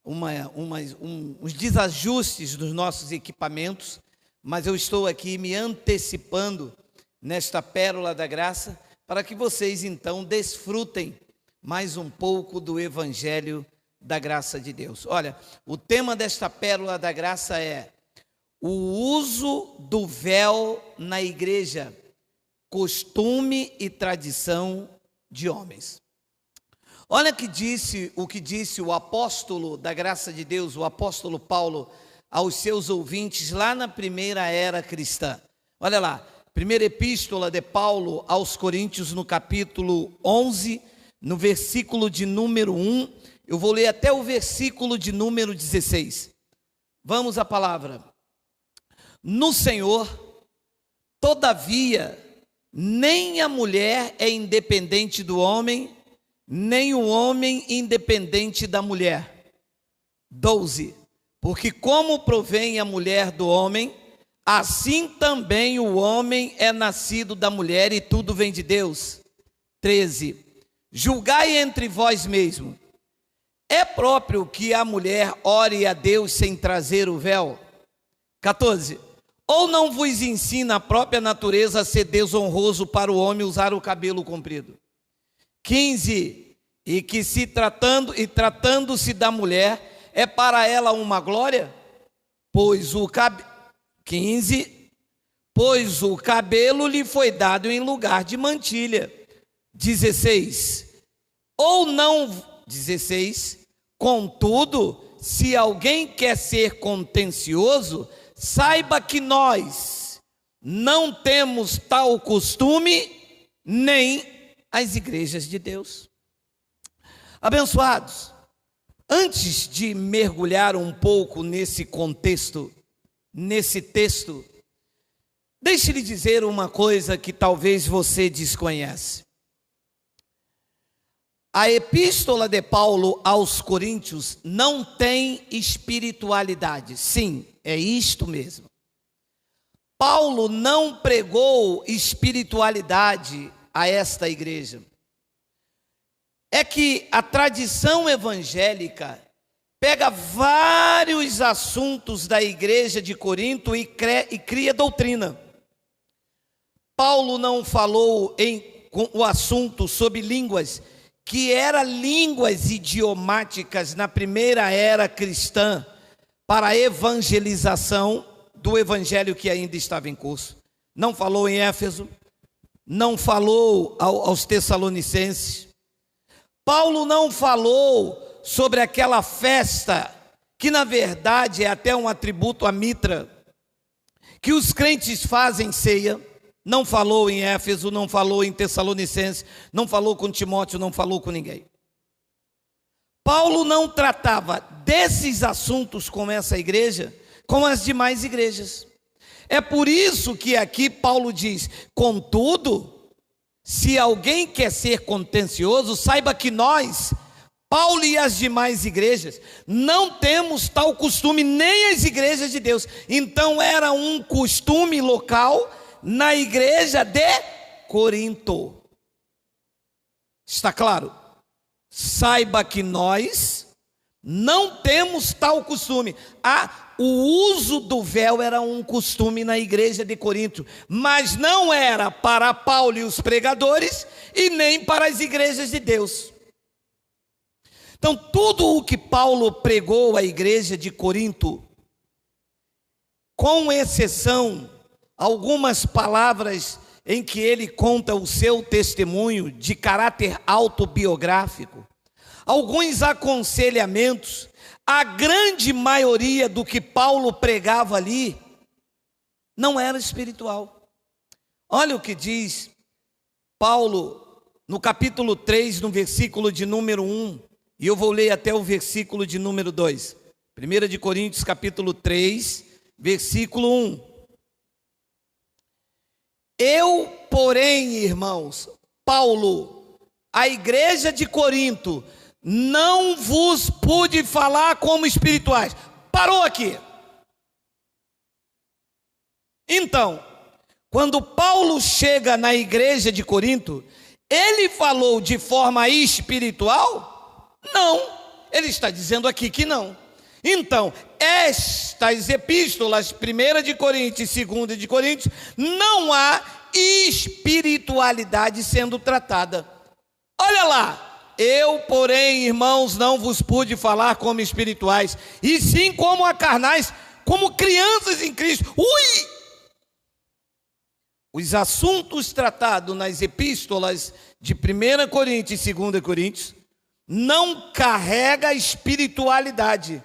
uns desajustes dos nossos equipamentos, mas eu estou aqui me antecipando nesta pérola da graça, para que vocês então desfrutem mais um pouco do Evangelho da graça de Deus. Olha, o tema desta pérola da graça é o uso do véu na igreja, costume e tradição de homens. Olha o que disse o apóstolo da graça de Deus, o apóstolo Paulo, aos seus ouvintes lá na primeira era cristã. Olha lá, primeira epístola de Paulo aos Coríntios, no capítulo 11, no versículo de número 1, eu vou ler até o versículo de número 16. Vamos à palavra. No Senhor, todavia, nem a mulher é independente do homem, nem o homem independente da mulher. 12. Porque como provém a mulher do homem, assim também o homem é nascido da mulher e tudo vem de Deus. 13. Julgai entre vós mesmos. É próprio que a mulher ore a Deus sem trazer o véu? 14. Ou não vos ensina a própria natureza a ser desonroso para o homem usar o cabelo comprido? 15. E que tratando-se da mulher, é para ela uma glória? 15. Pois o cabelo lhe foi dado em lugar de mantilha. 16. Ou não, 16. Contudo, se alguém quer ser contencioso, saiba que nós não temos tal costume, nem as igrejas de Deus. Abençoados, antes de mergulhar um pouco nesse contexto, nesse texto, deixe-lhe dizer uma coisa que talvez você desconhece. A epístola de Paulo aos Coríntios não tem espiritualidade. Sim, é isto mesmo. Paulo não pregou espiritualidade a esta igreja. É que a tradição evangélica pega vários assuntos da igreja de Corinto e cria doutrina. Paulo não falou com o assunto sobre línguas, que eram línguas idiomáticas na primeira era cristã, para a evangelização do evangelho que ainda estava em curso. Não falou em Éfeso, não falou aos Tessalonicenses. Paulo não falou sobre aquela festa, que na verdade é até um atributo à mitra, que os crentes fazem ceia. Não falou em Éfeso, não falou em Tessalonicenses, não falou com Timóteo, não falou com ninguém. Paulo não tratava desses assuntos com essa igreja, com as demais igrejas. É por isso que aqui Paulo diz: contudo, se alguém quer ser contencioso, saiba que nós, Paulo e as demais igrejas, não temos tal costume, nem as igrejas de Deus. Então era um costume local na igreja de Corinto. Está claro? Saiba que nós não temos tal costume. O uso do véu era um costume na igreja de Corinto, mas não era para Paulo e os pregadores, e nem para as igrejas de Deus. Então, tudo o que Paulo pregou à igreja de Corinto, com exceção algumas palavras em que ele conta o seu testemunho de caráter autobiográfico, alguns aconselhamentos, a grande maioria do que Paulo pregava ali não era espiritual. Olha o que diz Paulo no capítulo 3, no versículo de número 1, e eu vou ler até o versículo de número 2. 1 de Coríntios capítulo 3, versículo 1. Eu, porém, irmãos, Paulo, a igreja de Corinto, não vos pude falar como espirituais. Parou aqui. Então, quando Paulo chega na igreja de Corinto, ele falou de forma espiritual? Não. Ele está dizendo aqui que não. Então, estas epístolas, 1 de Coríntios e 2 de Coríntios, não há espiritualidade sendo tratada. Olha lá, eu, porém, irmãos, não vos pude falar como espirituais, e sim como a carnais, como crianças em Cristo. Ui! Os assuntos tratados nas epístolas de 1 Coríntios e 2 Coríntios não carrega espiritualidade.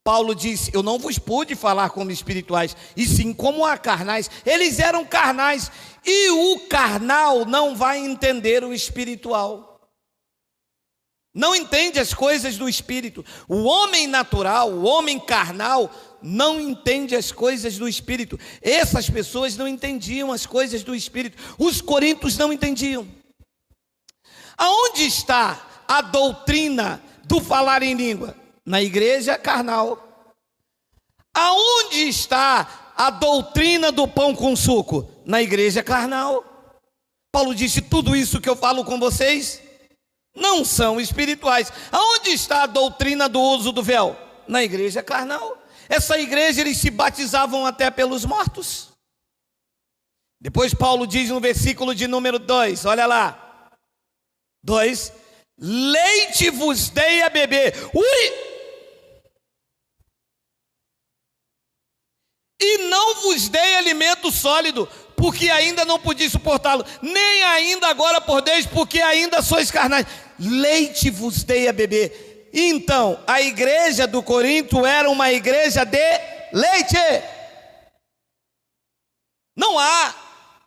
Paulo disse, eu não vos pude falar como espirituais, e sim como a carnais. Eles eram carnais, e o carnal não vai entender o espiritual. Não entende as coisas do espírito. O homem natural, o homem carnal, não entende as coisas do espírito. Essas pessoas não entendiam as coisas do espírito. Os coríntios não entendiam. Aonde está a doutrina do falar em língua? Na igreja carnal. Aonde está a doutrina do pão com suco? Na igreja carnal. Paulo disse, tudo isso que eu falo com vocês não são espirituais. Aonde está a doutrina do uso do véu? Na igreja carnal. Essa igreja, eles se batizavam até pelos mortos. Depois Paulo diz no versículo de número 2, olha lá. 2, leite vos dei a beber. Ui! E não vos dei alimento sólido, porque ainda não podia suportá-lo, nem ainda agora podeis, porque ainda sois carnais. Leite vos dei a beber. Então, a igreja do Corinto era uma igreja de leite. Não há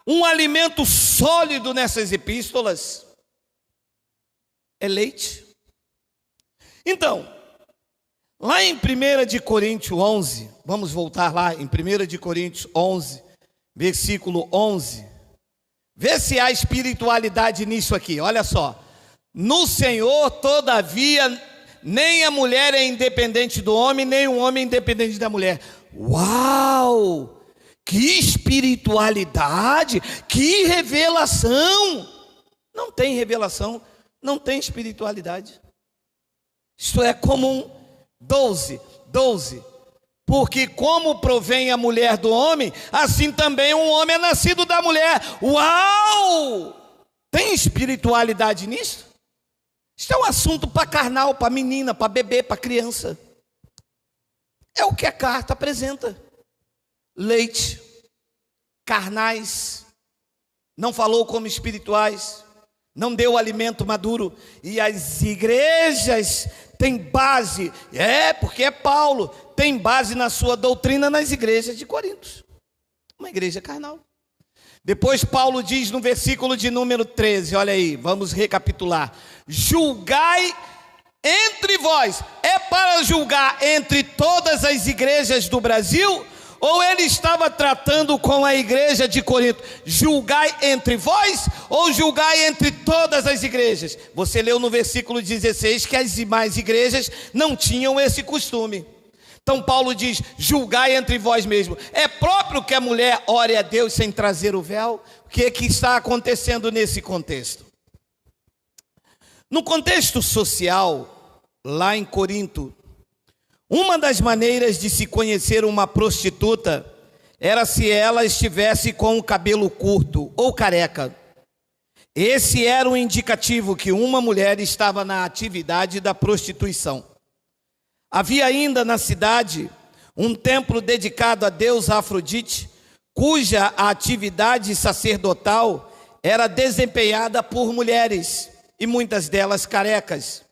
um alimento sólido nessas epístolas. É leite. Então, lá em 1 de Coríntios 11, vamos voltar lá em 1 de Coríntios 11, versículo 11. Vê se há espiritualidade nisso aqui, olha só. No Senhor, todavia, nem a mulher é independente do homem, nem o homem é independente da mulher. Uau! Que espiritualidade! Que revelação! Não tem revelação, não tem espiritualidade. Isto é comum. 12. Porque como provém a mulher do homem, assim também um homem é nascido da mulher. Uau! Tem espiritualidade nisso? Isso é um assunto para carnal, para menina, para bebê, para criança. É o que a carta apresenta. Leite, carnais, não falou como espirituais, não deu alimento maduro. E as igrejas têm base, porque é Paulo, tem base na sua doutrina nas igrejas de Corinto. Uma igreja carnal. Depois Paulo diz no versículo de número 13, olha aí, vamos recapitular. Julgai entre vós. É para julgar entre todas as igrejas do Brasil? Ou ele estava tratando com a igreja de Corinto? Julgai entre vós ou julgai entre todas as igrejas? Você leu no versículo 16 que as demais igrejas não tinham esse costume. Então Paulo diz, julgai entre vós mesmo. É próprio que a mulher ore a Deus sem trazer o véu? O que está acontecendo nesse contexto? No contexto social, lá em Corinto, uma das maneiras de se conhecer uma prostituta era se ela estivesse com o cabelo curto ou careca. Esse era um indicativo que uma mulher estava na atividade da prostituição. Havia ainda na cidade um templo dedicado a deusa Afrodite, cuja atividade sacerdotal era desempenhada por mulheres, e muitas delas carecas,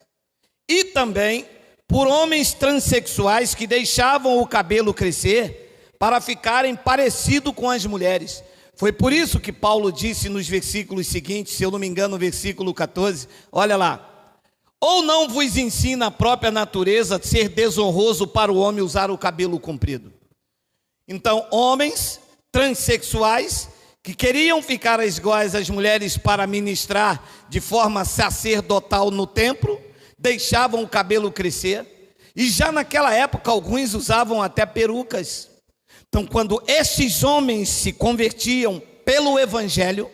e também por homens transexuais que deixavam o cabelo crescer para ficarem parecidos com as mulheres. Foi por isso que Paulo disse nos versículos seguintes, se eu não me engano, no versículo 14, olha lá. Ou não vos ensina a própria natureza ser desonroso para o homem usar o cabelo comprido? Então, homens transexuais que queriam ficar iguais às mulheres para ministrar de forma sacerdotal no templo, deixavam o cabelo crescer, e já naquela época alguns usavam até perucas. Então, quando estes homens se convertiam pelo evangelho,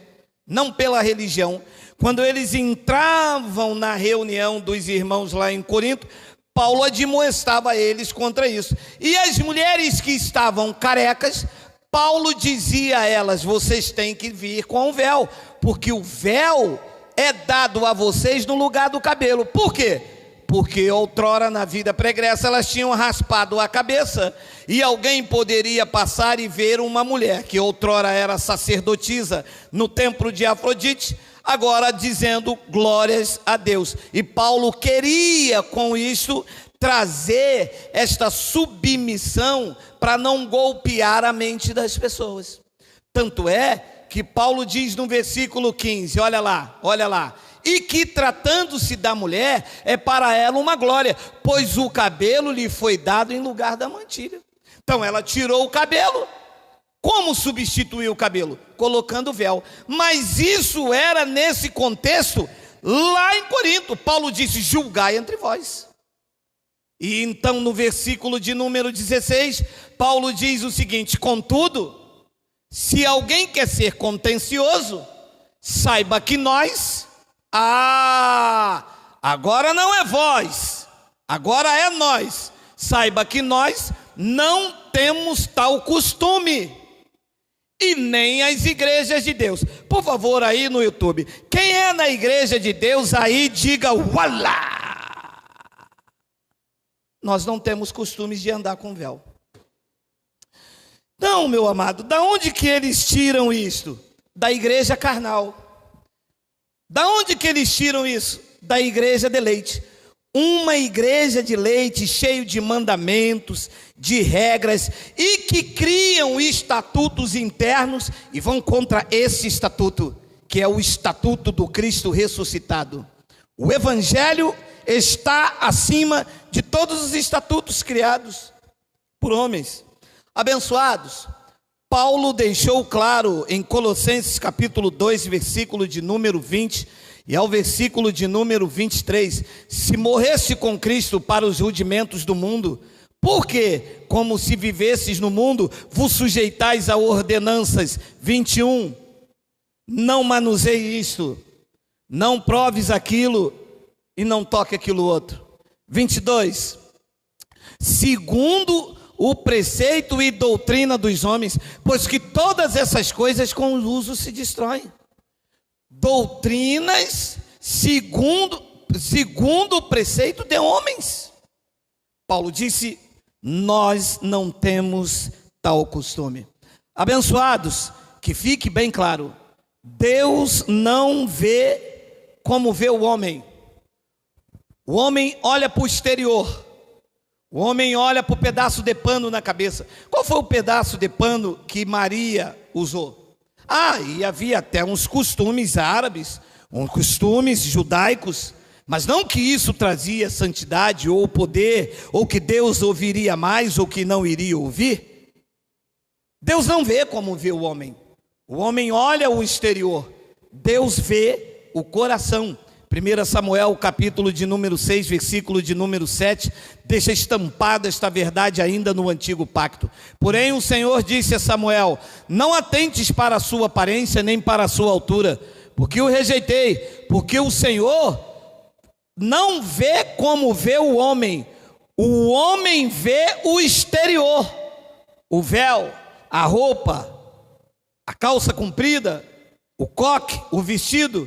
não pela religião, quando eles entravam na reunião dos irmãos lá em Corinto, Paulo admoestava eles contra isso. E as mulheres que estavam carecas, Paulo dizia a elas: vocês têm que vir com o véu, porque o véu é dado a vocês no lugar do cabelo. Por quê? Porque outrora na vida pregressa elas tinham raspado a cabeça, e alguém poderia passar e ver uma mulher que outrora era sacerdotisa no templo de Afrodite, agora dizendo glórias a Deus. E Paulo queria com isso trazer esta submissão para não golpear a mente das pessoas. Tanto é que Paulo diz no versículo 15, olha lá, e que tratando-se da mulher, é para ela uma glória, pois o cabelo lhe foi dado em lugar da mantilha. Então ela tirou o cabelo. Como substituir o cabelo? Colocando o véu. Mas isso era nesse contexto lá em Corinto. Paulo disse: julgai entre vós. E então no versículo de número 16, Paulo diz o seguinte: contudo, se alguém quer ser contencioso, saiba que nós, agora não é vós, agora é nós, saiba que nós não temos tal costume, e nem as igrejas de Deus. Por favor, aí no YouTube, quem é na igreja de Deus aí, diga ualá. Nós não temos costumes de andar com véu. Não, meu amado, da onde que eles tiram isto? Da igreja carnal. Da onde que eles tiram isso? Da igreja de leite. Uma igreja de leite cheio de mandamentos, de regras, e que criam estatutos internos e vão contra esse estatuto, que é o estatuto do Cristo ressuscitado. O evangelho está acima de todos os estatutos criados por homens. Abençoados, Paulo deixou claro em Colossenses capítulo 2, versículo de número 20, e ao versículo de número 23, se morresse com Cristo para os rudimentos do mundo, porque, como se vivesses no mundo, vos sujeitais a ordenanças. 21, não manuseie isto, não proves aquilo, e não toque aquilo outro. 22, segundo o preceito e doutrina dos homens, pois que todas essas coisas com o uso se destroem. Doutrinas segundo o preceito de homens. Paulo disse: nós não temos tal costume. Abençoados, que fique bem claro, Deus não vê como vê o homem. O homem olha para o exterior, o homem olha para o pedaço de pano na cabeça. Qual foi o pedaço de pano que Maria usou? E havia até uns costumes árabes, uns costumes judaicos, mas não que isso trazia santidade ou poder, ou que Deus ouviria mais ou que não iria ouvir. Deus não vê como vê o homem olha o exterior, Deus vê o coração. 1 Samuel capítulo de número 6, versículo de número 7, deixa estampada esta verdade ainda no antigo pacto. Porém o Senhor disse a Samuel: não atentes para a sua aparência, nem para a sua altura, porque o rejeitei, porque o Senhor não vê como vê o homem vê o exterior, o véu, a roupa, a calça comprida, o coque, o vestido.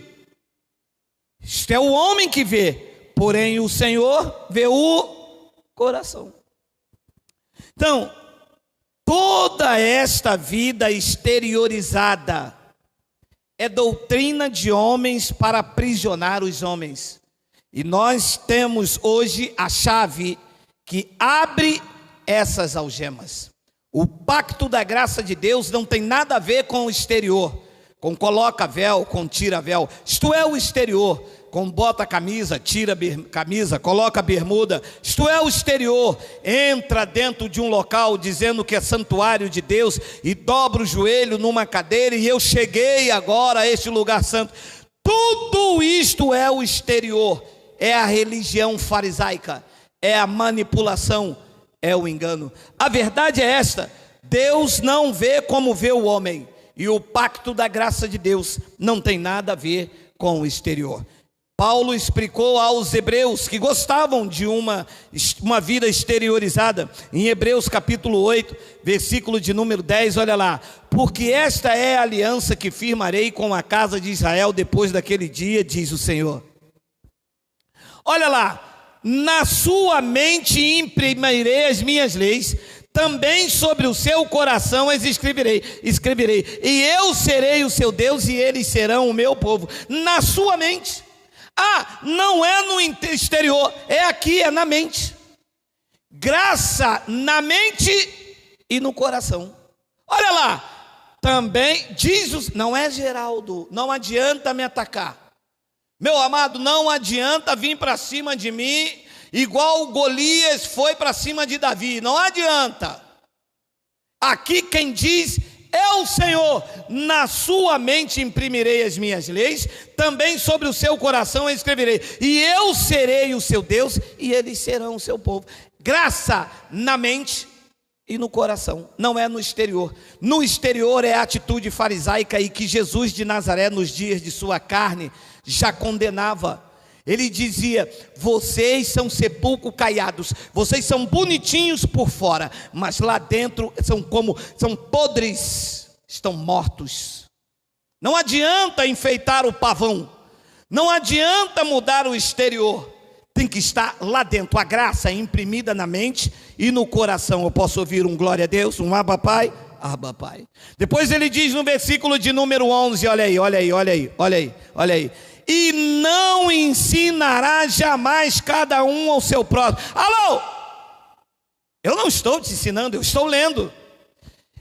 Isto é o homem que vê, porém o Senhor vê o coração. Então, toda esta vida exteriorizada é doutrina de homens para aprisionar os homens. E nós temos hoje a chave que abre essas algemas. O pacto da graça de Deus não tem nada a ver com o exterior, com coloca véu, com tira véu. Isto é o exterior, com bota camisa, tira camisa, coloca bermuda. Isto é o exterior. Entra dentro de um local dizendo que é santuário de Deus e dobra o joelho numa cadeira e eu cheguei agora a este lugar santo. Tudo isto é o exterior, é a religião farisaica, é a manipulação, é o engano. A verdade é esta: Deus não vê como vê o homem. E o pacto da graça de Deus não tem nada a ver com o exterior. Paulo explicou aos hebreus que gostavam de uma vida exteriorizada. Em Hebreus capítulo 8, versículo de número 10, olha lá. Porque esta é a aliança que firmarei com a casa de Israel depois daquele dia, diz o Senhor. Olha lá, na sua mente imprimirei as minhas leis, também sobre o seu coração as escreverei, e eu serei o seu Deus e eles serão o meu povo. Na sua mente. Não é no exterior, é aqui, é na mente. Graça na mente e no coração. Olha lá, também diz, não é Geraldo, não adianta me atacar. Meu amado, não adianta vir para cima de mim, igual Golias foi para cima de Davi, não adianta. Aqui quem diz é o Senhor. Na sua mente imprimirei as minhas leis, também sobre o seu coração as escreverei, e eu serei o seu Deus, e eles serão o seu povo. Graça na mente e no coração, não é no exterior. No exterior é a atitude farisaica e que Jesus de Nazaré, nos dias de sua carne, já condenava. Ele dizia: vocês são sepulcro caiados, vocês são bonitinhos por fora, mas lá dentro são podres, estão mortos. Não adianta enfeitar o pavão, não adianta mudar o exterior, tem que estar lá dentro. A graça é imprimida na mente e no coração. Eu posso ouvir um glória a Deus, um Abba Pai? Abba Pai. Depois ele diz no versículo de número 11, olha aí. E não ensinará jamais cada um ao seu próximo. Alô? Eu não estou te ensinando, eu estou lendo.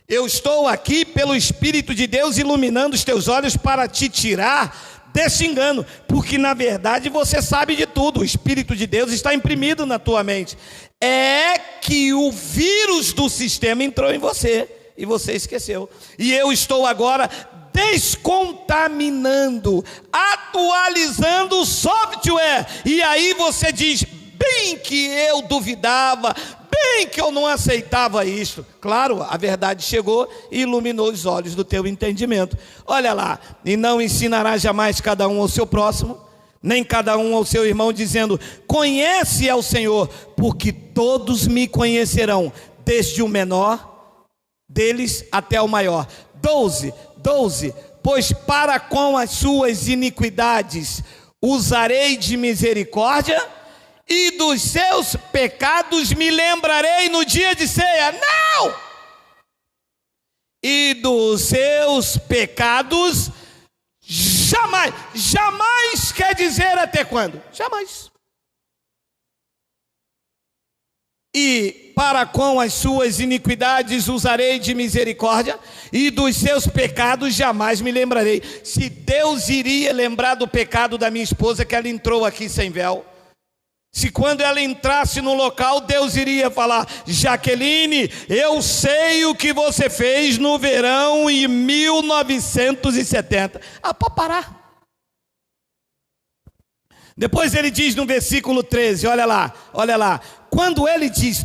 Eu estou aqui pelo Espírito de Deus iluminando os teus olhos para te tirar desse engano, porque na verdade você sabe de tudo. O Espírito de Deus está imprimido na tua mente. É que o vírus do sistema entrou em você e você esqueceu. E eu estou agora descontaminando, atualizando o software. E aí você diz: bem que eu duvidava, bem que eu não aceitava isso. Claro, a verdade chegou e iluminou os olhos do teu entendimento. Olha lá, e não ensinará jamais cada um ao seu próximo, nem cada um ao seu irmão, dizendo: conhece ao Senhor, porque todos me conhecerão, desde o menor deles até o maior. 12, pois para com as suas iniquidades usarei de misericórdia, e dos seus pecados me lembrarei no dia de ceia. Não! E dos seus pecados jamais quer dizer até quando? Jamais. E para com as suas iniquidades usarei de misericórdia, e dos seus pecados jamais me lembrarei. Se Deus iria lembrar do pecado da minha esposa, que ela entrou aqui sem véu, se quando ela entrasse no local, Deus iria falar: Jaqueline, eu sei o que você fez no verão em 1970. Pode parar. Depois ele diz no versículo 13, olha lá. Quando ele diz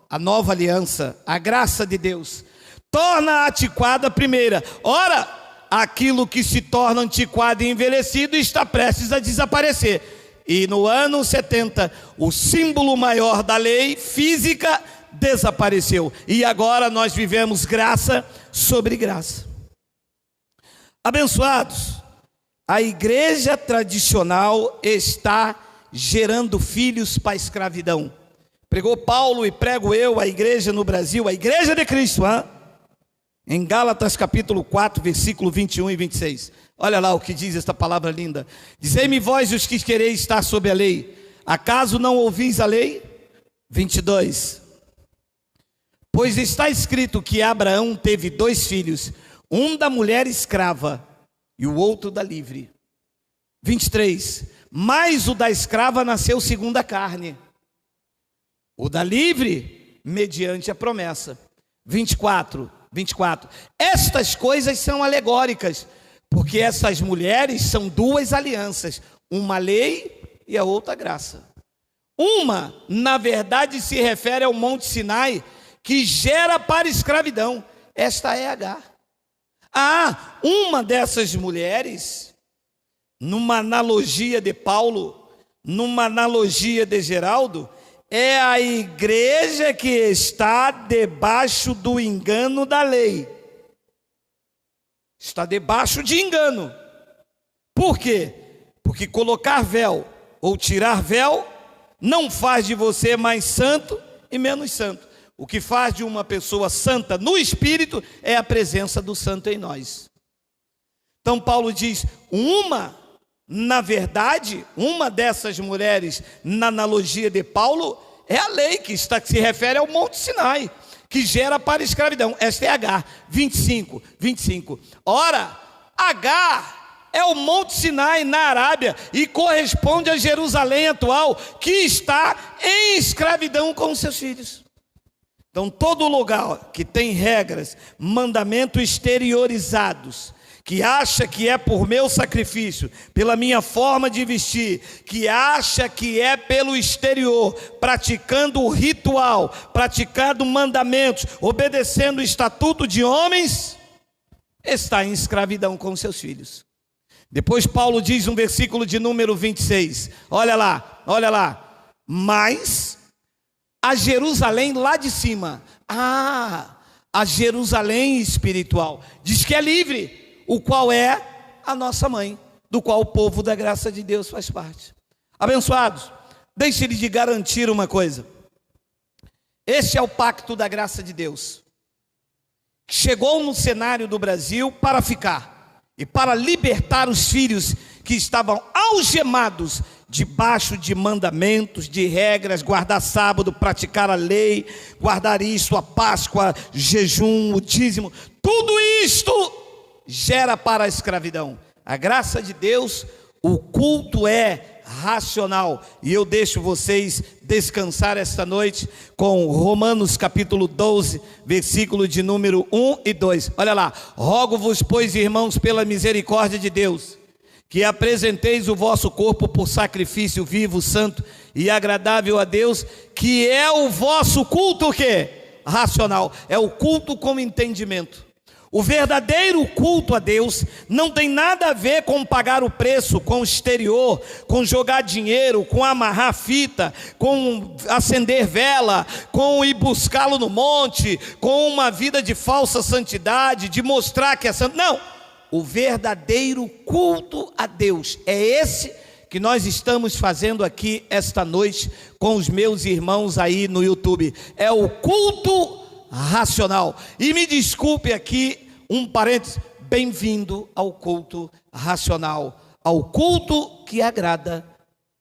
a nova aliança, a graça de Deus, torna antiquada a primeira. Ora, aquilo que se torna antiquado e envelhecido está prestes a desaparecer. E no ano 70, o símbolo maior da lei física desapareceu. E agora nós vivemos graça sobre graça. Abençoados, a igreja tradicional está gerando filhos para a escravidão. Pregou Paulo e prego eu, a igreja no Brasil, a igreja de Cristo, em Gálatas capítulo 4, versículo 21 e 26. Olha lá o que diz esta palavra linda. Dizei-me vós os que quereis estar sob a lei, acaso não ouvis a lei? 22. Pois está escrito que Abraão teve 2 filhos, um da mulher escrava e o outro da livre. 23. Mas o da escrava nasceu segundo a carne, o da livre mediante a promessa. 24. Estas coisas são alegóricas, porque essas mulheres são 2 alianças, uma lei e a outra graça. Uma, na verdade, se refere ao Monte Sinai, que gera para escravidão. Esta é Agar. Uma dessas mulheres numa analogia de Paulo, numa analogia de Geraldo, é a igreja que está debaixo do engano da lei. Está debaixo de engano. Por quê? Porque colocar véu ou tirar véu não faz de você mais santo e menos santo. O que faz de uma pessoa santa no espírito é a presença do santo em nós. Então Paulo diz, na verdade, uma dessas mulheres, na analogia de Paulo, é a lei que se refere ao Monte Sinai, que gera para a escravidão. Esta é Agar, 25. Ora, Agar é o Monte Sinai na Arábia e corresponde a Jerusalém atual, que está em escravidão com os seus filhos. Então, todo lugar que tem regras, mandamentos exteriorizados, que acha que é por meu sacrifício, pela minha forma de vestir, que acha que é pelo exterior, praticando o ritual, praticando mandamentos, obedecendo o estatuto de homens, está em escravidão com seus filhos. Depois Paulo diz no versículo de número 26, olha lá, mas a Jerusalém lá de cima, a Jerusalém espiritual, diz que é livre, o qual é a nossa mãe, do qual o povo da graça de Deus faz parte. Abençoados, deixe-lhe de garantir uma coisa. Este é o pacto da graça de Deus, que chegou no cenário do Brasil para ficar, e para libertar os filhos que estavam algemados, debaixo de mandamentos, de regras, guardar sábado, praticar a lei, guardar isto, a Páscoa, jejum, o dízimo, tudo isto gera para a escravidão. A graça de Deus, o culto é racional, e eu deixo vocês descansar esta noite com Romanos capítulo 12, versículo de número 1 e 2, olha lá, rogo-vos, pois, irmãos, pela misericórdia de Deus, que apresenteis o vosso corpo por sacrifício vivo, santo e agradável a Deus, que é o vosso culto, o quê? Racional, é o culto com entendimento. O verdadeiro culto a Deus não tem nada a ver com pagar o preço, com o exterior, com jogar dinheiro, com amarrar fita, com acender vela, com ir buscá-lo no monte, com uma vida de falsa santidade, de mostrar que é santo. Não, o verdadeiro culto a Deus é esse que nós estamos fazendo aqui esta noite com os meus irmãos aí no YouTube. É o culto racional. E me desculpe aqui um parênteses, bem-vindo ao culto racional, ao culto que agrada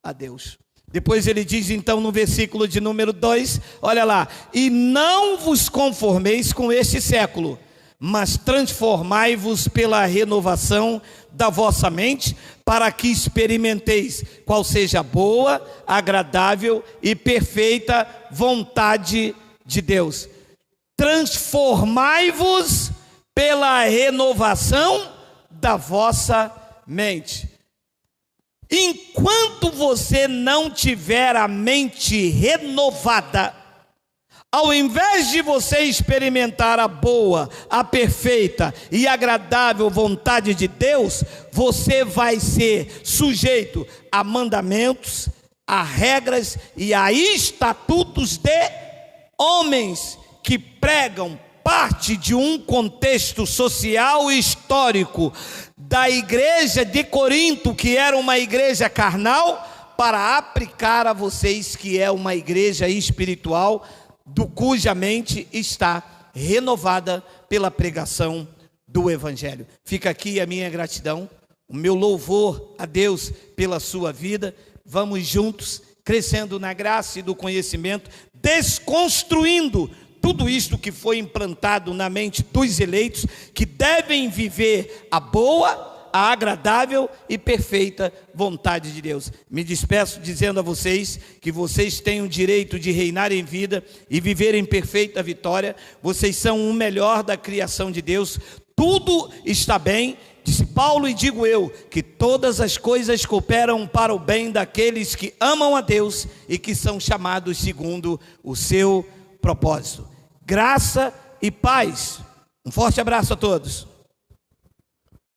a Deus. Depois ele diz então no versículo de número 2, olha lá, e não vos conformeis com este século, mas transformai-vos pela renovação da vossa mente, para que experimenteis qual seja a boa, agradável e perfeita vontade de Deus. Transformai-vos pela renovação da vossa mente. Enquanto você não tiver a mente renovada, ao invés de você experimentar a boa, a perfeita e agradável vontade de Deus, você vai ser sujeito a mandamentos, a regras e a estatutos de homens que pregam parte de um contexto social e histórico da igreja de Corinto, que era uma igreja carnal, para aplicar a vocês, que é uma igreja espiritual, cuja mente está renovada pela pregação do Evangelho. Fica aqui a minha gratidão, o meu louvor a Deus pela sua vida. Vamos juntos, crescendo na graça e do conhecimento, desconstruindo tudo isto que foi implantado na mente dos eleitos, que devem viver a boa, a agradável e perfeita vontade de Deus. Me despeço dizendo a vocês que vocês têm o direito de reinar em vida e viver em perfeita vitória. Vocês são o melhor da criação de Deus. Tudo está bem, disse Paulo, e digo eu, que todas as coisas cooperam para o bem daqueles que amam a Deus e que são chamados segundo o seu propósito. Graça e paz. Um forte abraço a todos.